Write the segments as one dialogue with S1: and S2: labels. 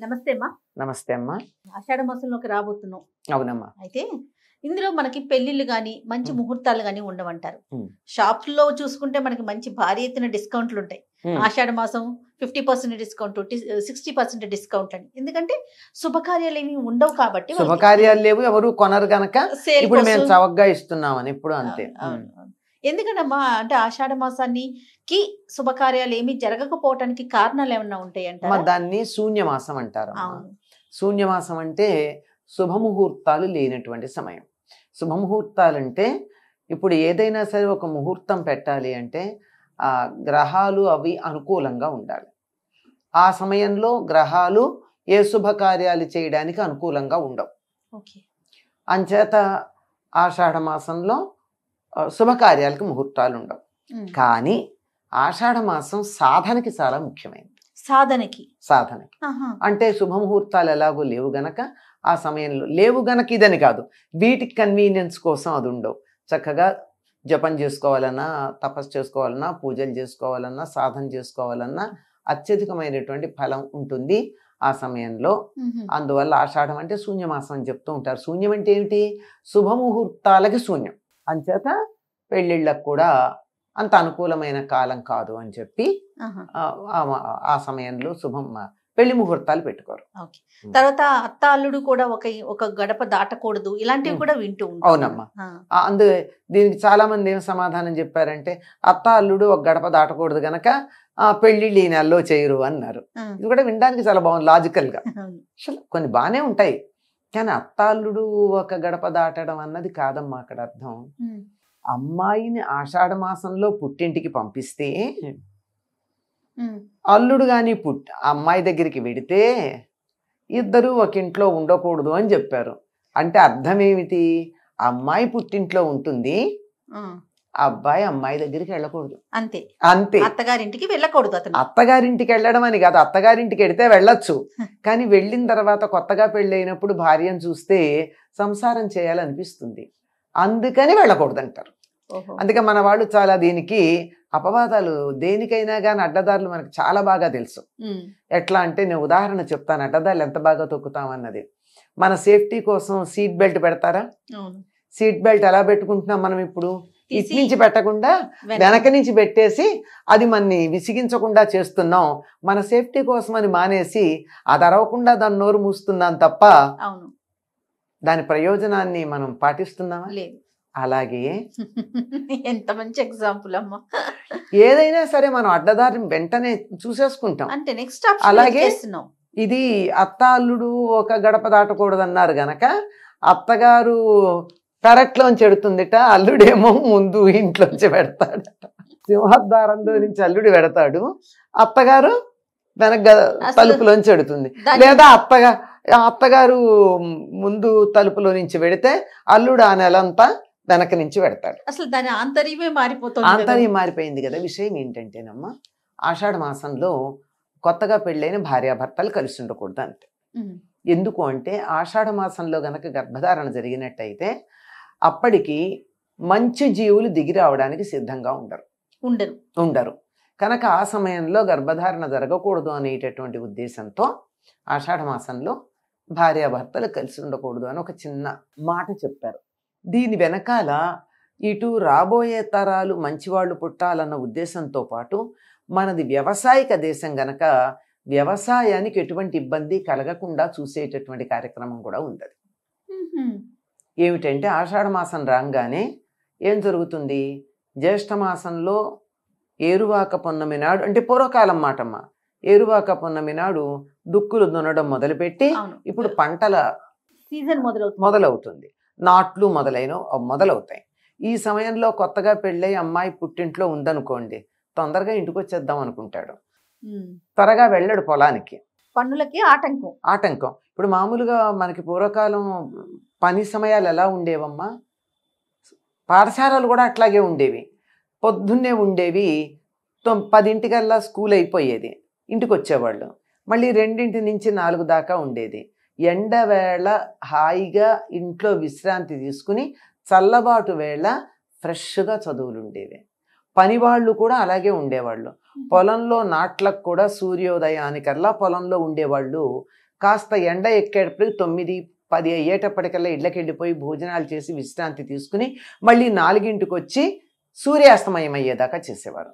S1: నమస్తే అమ్మా.
S2: నమస్తే అమ్మా.
S1: ఆషాఢ మాసంలోకి రాబోతున్నాం.
S2: అవునమ్మా.
S1: అయితే ఇందులో మనకి పెళ్లిళ్ళు గాని మంచి
S2: ఉమ్,
S1: ముహూర్తాలు గాని ఉండవంటారు.
S2: ఉమ్,
S1: షాప్స్ లో చూసుకుంటే మనకి మంచి భారీ ఎత్తున డిస్కౌంట్లు ఉంటాయి.
S2: ఉమ్.
S1: ఆషాఢ మాసం 50% డిస్కౌంట్, 60% డిస్కౌంట్ అని. ఎందుకంటే శుభకార్యాలు ఏమి ఉండవు కాబట్టి
S2: శుభకార్యాలు లేవు, ఎవరు కొనరు గనక
S1: సేల్
S2: ఇప్పుడు మేము చవకగా ఇస్తున్నామని ఇప్పుడు అంతే.
S1: ఎందుకంటమ్మా అంటే ఆషాఢ మాసానికి శుభకార్యాలు ఏమి జరగకపోవటానికి కారణాలు ఏమన్నా ఉంటాయి
S2: అమ్మా,
S1: అంటారా?
S2: దాన్ని శూన్యమాసం అంటారు.
S1: అవును.
S2: శూన్యమాసం అంటే శుభముహూర్తాలు లేనటువంటి సమయం. శుభముహూర్తాలంటే ఇప్పుడు ఏదైనా సరే ఒక ముహూర్తం పెట్టాలి అంటే ఆ గ్రహాలు అవి అనుకూలంగా ఉండాలి. ఆ సమయంలో గ్రహాలు ఏ శుభకార్యాలు చేయడానికి అనుకూలంగా ఉండవు.
S1: ఓకే.
S2: అంచేత ఆషాఢ మాసంలో శుభకార్యాలకు ముహూర్తాలు ఉండవు. కానీ ఆషాఢ మాసం సాధనకి చాలా ముఖ్యమైనది. సాధనకి
S1: ఆహా.
S2: అంటే శుభముహూర్తాలు ఎలాగో లేవు గనక ఆ సమయంలో లేవు గనక ఇదని కాదు, వీటికి కన్వీనియన్స్ కోసం అది ఉండవు. చక్కగా జపం చేసుకోవాలన్నా, తపస్సు చేసుకోవాలన్నా, పూజలు చేసుకోవాలన్నా, సాధన చేసుకోవాలన్నా అత్యధికమైనటువంటి ఫలం ఉంటుంది ఆ సమయంలో. అందువల్ల ఆషాఢం అంటే శూన్యమాసం అని చెప్తూ ఉంటారు. శూన్యం అంటే ఏమిటి? శుభముహూర్తాలకి శూన్యం. అంచేత పెళ్ళిళ్ళకు కూడా అంత అనుకూలమైన కాలం కాదు అని చెప్పి ఆ సమయంలో పెళ్లి ముహూర్తాలు పెట్టుకోరు.
S1: తర్వాత అత్త అల్లుడు కూడా ఒక గడప దాటకూడదు, ఇలాంటివి కూడా వింటూ ఉంటాం.
S2: అవునమ్మా. దీనికి చాలా మంది ఏం సమాధానం చెప్పారంటే అత్త అల్లుడు ఒక గడప దాటకూడదు గనక పెళ్లిళ్ళు ఈ నెలలో చేయరు అన్నారు. ఇది కూడా వినడానికి చాలా బాగుంది, లాజికల్ గా. అసలు కొన్ని బాగానే ఉంటాయి, కానీ అత్త అల్లుడు ఒక గడప దాటడం అన్నది కాదమ్మా అక్కడ అర్థం. అమ్మాయిని ఆషాఢ మాసంలో పుట్టింటికి పంపిస్తే అల్లుడు గాని అమ్మాయి దగ్గరికి వెడితే ఇద్దరు ఒక ఇంట్లో ఉండకూడదు అని చెప్పారు. అంటే అర్థం ఏమిటి? అమ్మాయి పుట్టింట్లో ఉంటుంది, అబ్బాయి అమ్మాయి దగ్గరికి వెళ్ళకూడదు. అంతే అంతే.
S1: అత్తగారింటికి వెళ్ళకూడదు.
S2: అత్తగారింటికి వెళ్ళడం అని కాదు, అత్తగారింటికి వెడితే వెళ్ళొచ్చు, కానీ వెళ్ళిన తర్వాత కొత్తగా పెళ్ళైనప్పుడు భార్యను చూస్తే సంసారం చేయాలనిపిస్తుంది, అందుకని వెళ్ళకూడదు అంటారు. అందుకే మన వాళ్ళు చాలా దీనికి అపవాదాలు, దేనికైనా కానీ అడ్డదారులు మనకు చాలా బాగా తెలుసు. ఎట్లా అంటే నేను ఉదాహరణ చెప్తాను, అడ్డదారులు ఎంత బాగా తొక్కుతాం అన్నది. మన సేఫ్టీ కోసం సీట్ బెల్ట్ పెడతారా? సీట్ బెల్ట్ ఎలా పెట్టుకుంటున్నాం మనం ఇప్పుడు? ఇటు నుంచి పెట్టకుండా వెనక నుంచి పెట్టేసి అది మనని విసిగించకుండా చేస్తున్నాం. మన సేఫ్టీ కోసం అని మానేసి అది అరవకుండా దాని నోరు మూస్తున్నాం తప్ప దాని ప్రయోజనాన్ని మనం పాటిస్తున్నామా? లేదు. అలాగే
S1: ఎంత మంచి ఎగ్జాంపుల్ అమ్మా.
S2: ఏదైనా సరే మనం అడ్డదారిని వెంటనే చూసేసుకుంటాం.
S1: అంటే నెక్స్ట్
S2: అలాగే ఇది అత్త అల్లుడు ఒక గడప దాటకూడదు అన్నారు గనక అత్తగారు పెరట్లోంచి ఎడుతుందిట, అల్లుడేమో ముందు ఇంట్లోంచి పెడతాడట. సింహద్వారంలో నుంచి అల్లుడు పెడతాడు, అత్తగారు వెనక తలుపులోంచి ఎడుతుంది. లేదా అత్తగారు ముందు తలుపులో నుంచి పెడితే అల్లుడు ఆ నెలంతా వెనక నుంచి పెడతాడు.
S1: అసలు దాని ఆంతర్యమే మారిపోతుంది.
S2: ఆంతర్యం మారిపోయింది కదా. విషయం ఏంటంటేనమ్మా, ఆషాఢ మాసంలో కొత్తగా పెళ్ళైన భార్యాభర్తలు కలిసి ఉండకూడదు అంతే. ఎందుకు అంటే ఆషాఢ మాసంలో గనక గర్భధారణ జరిగినట్టయితే అప్పటికి మంచి జీవులు దిగి రావడానికి సిద్ధంగా ఉండరు కనుక ఆ సమయంలో గర్భధారణ జరగకూడదు అనేటటువంటి ఉద్దేశంతో ఆషాఢ మాసంలో భార్యాభర్తలు కలిసి ఉండకూడదు అని ఒక చిన్న మాట చెప్పారు. దీని వెనకాల ఇటు రాబోయే తరాలు మంచివాళ్ళు పుట్టాలన్న ఉద్దేశంతో పాటు మనది వ్యవసాయక దేశం గనక వ్యవసాయానికి ఎటువంటి ఇబ్బంది కలగకుండా చూసేటటువంటి కార్యక్రమం కూడా ఉంది. ఏమిటంటే ఆషాఢ మాసం రాగానే ఏం జరుగుతుంది? జ్యేష్ఠ మాసంలో ఏరువాక పున్నమి నాడు, అంటే పూర్వకాలం మాటమ్మ, ఏరువాక పున్నమి నాడు దుక్కులు దున్నడం మొదలుపెట్టి ఇప్పుడు పంటల
S1: సీజన్
S2: మొదలవుతుంది, నాట్లు మొదలవుతాయి. ఈ సమయంలో కొత్తగా పెళ్ళై అమ్మాయి పుట్టింట్లో ఉందనుకోండి, తొందరగా ఇంటికి వచ్చేద్దాం అనుకుంటాడు, త్వరగా వెళ్ళాడు పొలానికి.
S1: పన్నులకి
S2: ఆటంకం. ఇప్పుడు మామూలుగా మనకి పూర్వకాలం పని సమయాలు ఎలా ఉండేవమ్మా? పాఠశాలలు కూడా అట్లాగే ఉండేవి, పొద్దున్నే ఉండేవి. 10 స్కూల్ అయిపోయేది, ఇంటికి వచ్చేవాళ్ళు. మళ్ళీ 2 నుంచి 4 దాకా ఉండేది. ఎండవేళ హాయిగా ఇంట్లో విశ్రాంతి తీసుకుని చల్లబాటు వేళ ఫ్రెష్గా చదువులు ఉండేవి. పనివాళ్ళు కూడా అలాగే ఉండేవాళ్ళు. పొలంలో నాట్లకు కూడా సూర్యోదయానికల్లా పొలంలో ఉండేవాళ్ళు. కాస్త ఎండ ఎక్కేటప్పుడు 9-10 అయ్యేటప్పటికల్లా ఇళ్ళకి వెళ్ళిపోయి భోజనాలు చేసి విశ్రాంతి తీసుకుని మళ్ళీ 4ంటికి వచ్చి సూర్యాస్తమయం అయ్యేదాకా చేసేవారు.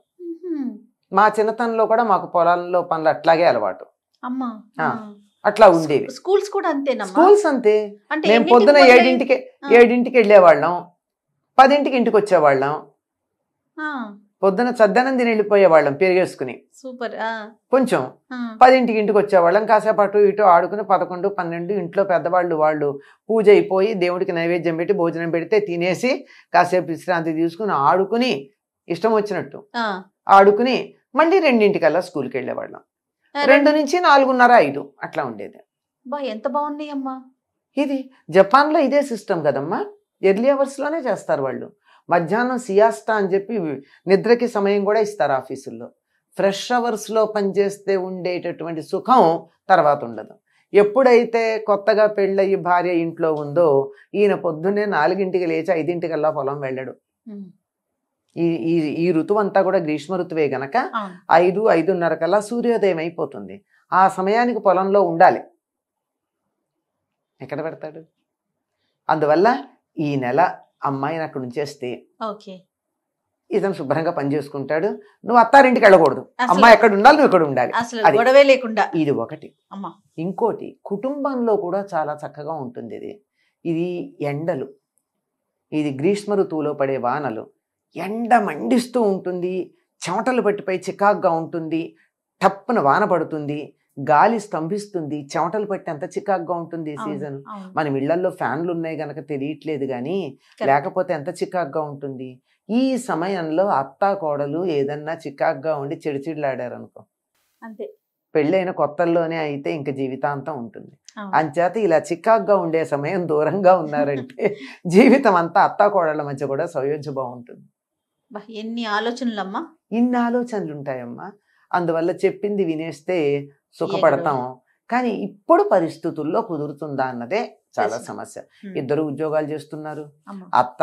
S2: మా చిన్నతనంలో కూడా మాకు పొలాల్లో పనులు అట్లాగే అలవాటు.
S1: అమ్మా
S2: అట్లా ఉండేవి.
S1: స్కూల్స్ కూడా అంతేనా?
S2: స్కూల్స్ అంతే. మేము పొద్దున 7ంటికి వెళ్ళేవాళ్ళం, 10ంటికి ఇంటికి వచ్చేవాళ్ళం. పొద్దున చద్దనం తిని వెళ్ళిపోయేవాళ్ళం పెరిగేసుకుని.
S1: సూపర్.
S2: కొంచెం 10ంటికి ఇంటికి వచ్చేవాళ్ళం. కాసేపు అటు ఇటు ఆడుకుని 11, 12 ఇంట్లో పెద్దవాళ్ళు వాళ్ళు పూజ అయిపోయి దేవుడికి నైవేద్యం పెట్టి భోజనం పెడితే తినేసి కాసేపు విశ్రాంతి తీసుకుని ఆడుకుని ఇష్టం వచ్చినట్టు ఆడుకుని మళ్ళీ 2ంటికల్లా స్కూల్కి వెళ్ళేవాళ్ళం. 2 నుంచి 4:30, 5 అట్లా ఉండేది.
S1: ఎంత బాగున్నాయి అమ్మా.
S2: ఇది జపాన్లో ఇదే సిస్టమ్ కదమ్మా. ఎర్లీ అవర్స్లోనే చేస్తారు వాళ్ళు. మధ్యాహ్నం సియాస్టా అని చెప్పి నిద్రకి సమయం కూడా ఇస్తారు ఆఫీసుల్లో. ఫ్రెష్ అవర్స్లో పనిచేస్తే ఉండేటటువంటి సుఖం తర్వాత ఉండదు. ఎప్పుడైతే కొత్తగా పెళ్ళయి భార్య ఇంట్లో ఉందో ఈయన పొద్దున్నే 4ంటికి లేచి 5ంటికల్లా పొలం వెళ్ళడు. ఈ ఋతువు అంతా కూడా గ్రీష్మ ఋతువే గనక 5-5:30 కల్లా సూర్యోదయం అయిపోతుంది. ఆ సమయానికి పొలంలో ఉండాలి. ఎక్కడ పెడతాడు? అందువల్ల ఈ నెల అమ్మాయిని అక్కడ ఉంచేస్తే ఇతను శుభ్రంగా పని చేసుకుంటాడు. నువ్వు అత్తారింటికి వెళ్ళకూడదు, అమ్మాయి ఎక్కడ ఉండాలి, నువ్వు ఇక్కడ ఉండాలి. ఇది ఒకటి. ఇంకోటి, కుటుంబంలో కూడా చాలా చక్కగా ఉంటుంది. ఇది ఎండలు, ఇది గ్రీష్మ ఋతువులో పడే వానలు. ఎండ మండిస్తూ ఉంటుంది, చెమటలు పట్టిపై చికాగ్గా ఉంటుంది, టప్పున వాన పడుతుంది, గాలి స్తంభిస్తుంది, చెమటలు పట్టి అంత చికాగ్గా ఉంటుంది ఈ సీజన్. మనం ఇళ్లల్లో ఫ్యాన్లు ఉన్నాయి గనక తెలియట్లేదు కానీ లేకపోతే ఎంత చికాగ్గా ఉంటుంది. ఈ సమయంలో అత్తా కోడలు ఏదన్నా చికాగ్గా ఉండి చెడిచిడ్లాడారు అనుకో, అంతే. పెళ్ళైన కొత్తల్లోనే అయితే ఇంక జీవితాంతం ఉంటుంది. అంచేత ఇలా చికాగ్గా ఉండే సమయం దూరంగా ఉన్నారంటే జీవితం అంతా అత్తా కోడళ్ళ మధ్య కూడా సౌయోధ్య బాగుంటుంది.
S1: ఎన్ని ఆలోచనలమ్మా,
S2: ఇన్ని ఆలోచనలు ఉంటాయమ్మా. అందువల్ల చెప్పింది వినేస్తే సుఖపడతాం. కానీ ఇప్పుడు పరిస్థితుల్లో కుదురుతుందా అన్నదే చాలా సమస్య. ఇద్దరు ఉద్యోగాలు చేస్తున్నారు, అత్త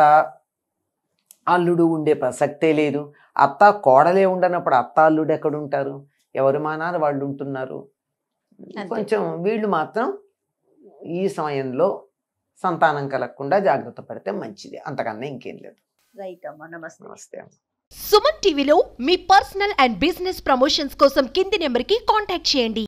S2: అల్లుడు ఉండే ప్రసక్తే లేదు. అత్త కోడలే ఉండనప్పుడు అత్త అల్లుడు ఎక్కడుంటారు? ఎవరి మానాలు వాళ్ళు ఉంటున్నారు. కొంచెం వీళ్ళు మాత్రం ఈ సమయంలో సంతానం కలగకుండా జాగ్రత్త పడితే మంచిది, అంతకన్నా ఇంకేం లేదు.
S1: రైట్ అమ్మా, నమస్తే.
S2: నమస్తే అమ్మ.
S3: సుమన్ టీవీలో మీ పర్సనల్ అండ్ బిజినెస్ ప్రమోషన్స్ కోసం కింది నెంబర్కి కాంటాక్ట్ చేయండి.